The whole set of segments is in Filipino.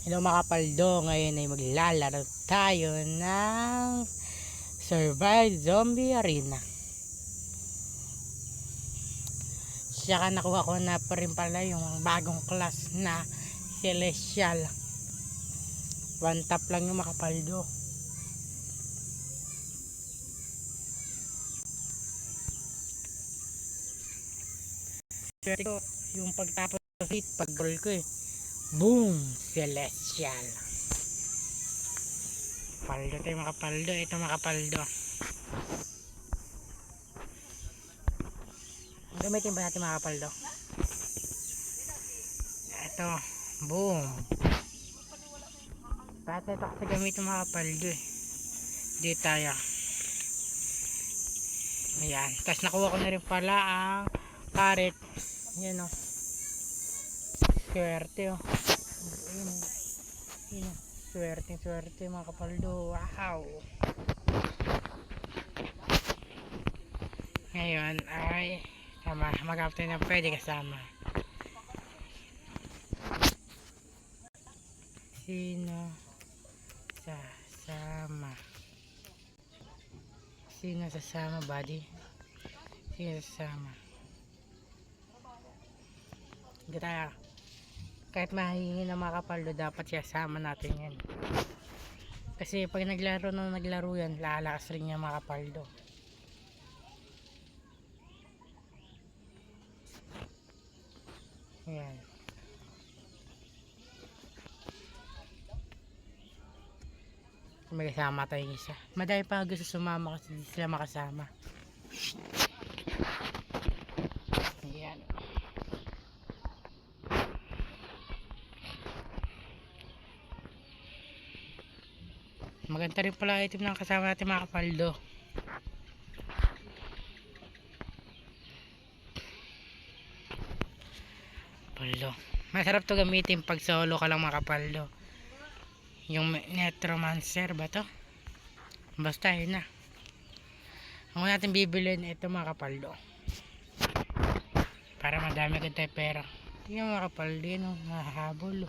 Hello mga kapaldo, ngayon ay maglalaro tayo ng Survive Zombie Arena. Saka nakuha ko na pa rin pala yung bagong class na Celestial. One tap lang yung mga kapaldo. Yung pagtapos hit, pag roll ko boom! Celestial. Paldo tayo mga kapaldo. Ito mga kapaldo. Gamitin ba natin mga kapaldo? Ito. Boom. Bakit ito kasi gamitin mga kapaldo Di tayo. Ayan. Tapos nakuha ko na rin pala ang carrot. Yan o. Swerte o. Ayun. Swerte mga kapaldo. Wow. Ngayon ay maghanap tayo na pwede kasama. Sino sasama buddy? Sino sasama? Hindi tayo. Kahit mahihingi na mga kapaldo, dapat sasama natin yan. Kasi pag naglaro yan, lalakas rin yung mga kapaldo. Ayan. May kasama tayong isa. Madami pa gusto sumama kasi hindi sila makasama. Ayan. Maganda rin pala item ng kasama natin mga kapaldo. Masarap to gamitin pag solo ka lang mga kapaldo. Yung Necromancer ba to? Basta yun na. Ang natin bibilin ito mga kapaldo. Para madami agad tayo pera. Tingnan mga kapaldo yun, mahahabol.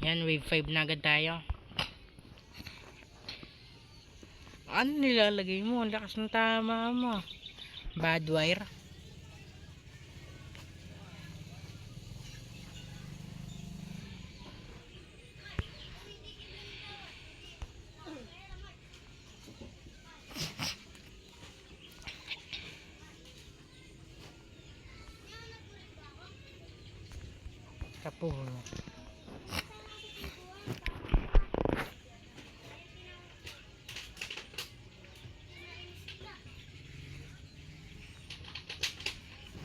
Yan, wave 5 na agad tayo. Ano nilalagay mo? Lakas ng tama mo. Bad wire. Tapuho.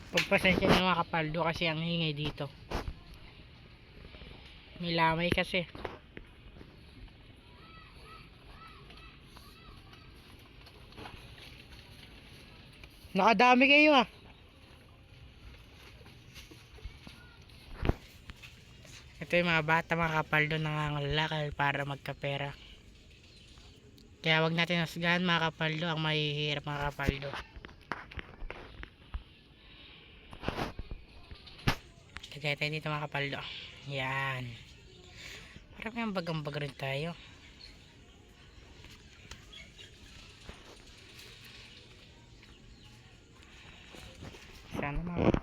Pagpasensya ng mga kapaldo kasi ang hingay dito. May lamay kasi. Nakadami kayo Ito yung mga bata mga kapaldo nangangalakal para magkapera. Kaya wag natin nasgahan mga kapaldo ang mahihirap mga kapaldo. Lagay tayo dito mga kapaldo. Yan. Parang may bagang-bag rin tayo. Sana mga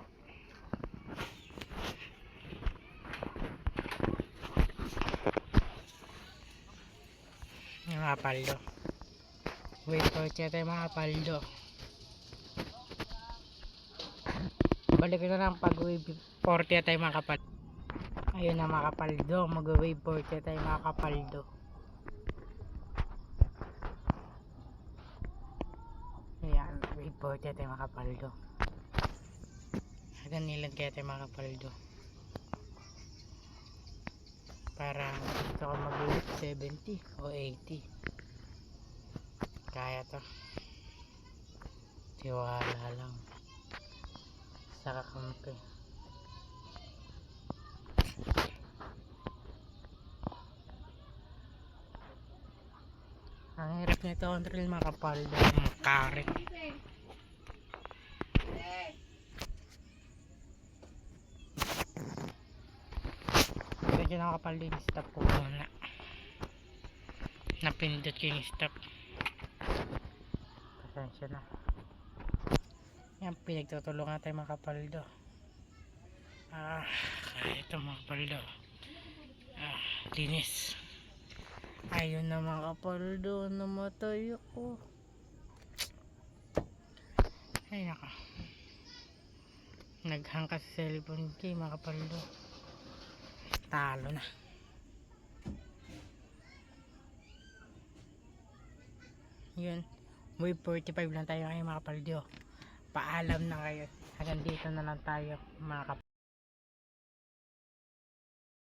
mga kapaldo. Wait for tayo mga kapaldo. Balik na lang pag wave 40 tayo mga kapaldo. Ayun na mga kapaldo, mag wave 40 tayo mga kapaldo. Ayan, wave 40 tayo mga kapaldo. Hanggang nilan kaya tayo mga kapaldo. Para gusto ko mag wave 70 o 80. Kaya to. Tiwala lang sa kakampi. Ang hirap nito control mga kapaldo. Ang karet. Pasensya na kapal din. Stop ko muna. Napindot ko yung stop. Pasensya na. Yan, pinagtutulungan tayo mga kapaldo. Ito mga kapaldo. Linis. Ayun na mga kapaldo. Namatay ako. Ay naka. Naghang ka sa cellphone kay mga kapaldo. Talo na. Yun. Wave 45 lang tayo ngayon mga kapaldo. Paalam na kayo. Hanggang dito na lang tayo mga kapaldo.